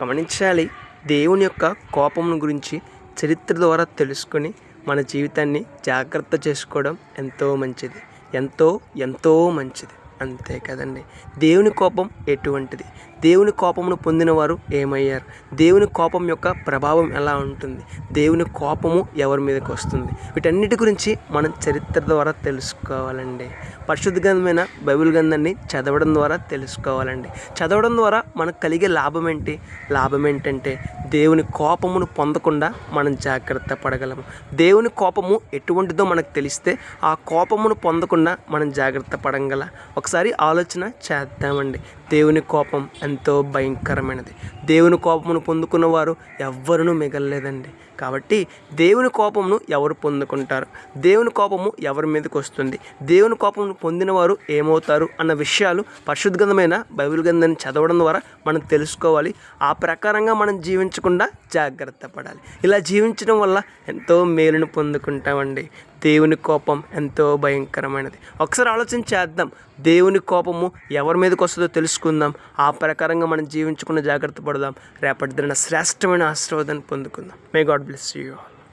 గమనించాలి. దేవుని యొక్క కోపం గురించి చరిత్ర ద్వారా తెలుసుకొని మన జీవితాన్ని జాగ్రత్త చేసుకోవడం ఎంతో మంచిది. ఎంతో ఎంతో మంచిది. అంతే కదండి. దేవుని కోపం ఎటువంటిది? దేవుని కోపమును పొందిన వారు ఏమయ్యారు? దేవుని కోపం యొక్క ప్రభావం ఎలా ఉంటుంది? దేవుని కోపము ఎవరి మీదకి వస్తుంది? వీటన్నిటి గురించి మనం చరిత్ర ద్వారా తెలుసుకోవాలండి. పరిశుద్ధ గ్రంథమైన బైబిల్ గ్రంథాన్ని చదవడం ద్వారా తెలుసుకోవాలండి. చదవడం ద్వారా మనకు కలిగే లాభం ఏంటి? లాభం ఏంటంటే దేవుని కోపమును పొందకుండా మనం జాగ్రత్త పడగలము. దేవుని కోపము ఎటువంటిదో మనకు తెలిస్తే ఆ కోపమును పొందకుండా మనం జాగ్రత్త పడగల. ఒకసారి ఆలోచన చేద్దామండి. దేవుని కోపం ఎంతో భయంకరమైనది. దేవుని కోపమును పొందుకున్న వారు ఎవ్వరూ మిగలలేదండి. కాబట్టి దేవుని కోపమును ఎవరు పొందుకుంటారు? దేవుని కోపము ఎవరి మీదకి వస్తుంది? దేవుని కోపమును పొందిన వారు ఏమవుతారు అన్న విషయాలు పరిశుద్ధ గ్రంథమైన బైబిల్ గ్రంథాన్ని చదవడం ద్వారా మనం తెలుసుకోవాలి. ఆ ప్రకారంగా మనం జీవించకుండా జాగ్రత్త పడాలి. ఇలా జీవించడం వల్ల ఎంతో మేలును పొందుకుంటామండి. దేవుని కోపం ఎంతో భయంకరమైనది. ఒకసారి ఆలోచన చేద్దాం. దేవుని కోపము ఎవరి మీదకి వస్తుందో తెలుసుకుందాం. ఆ ప్రకారంగా మనం జీవించకుండా జాగ్రత్త పడదాం. రేపటి దిన శ్రేష్టమైన ఆశీర్వాదాన్ని పొందుకుందాం. May God bless you.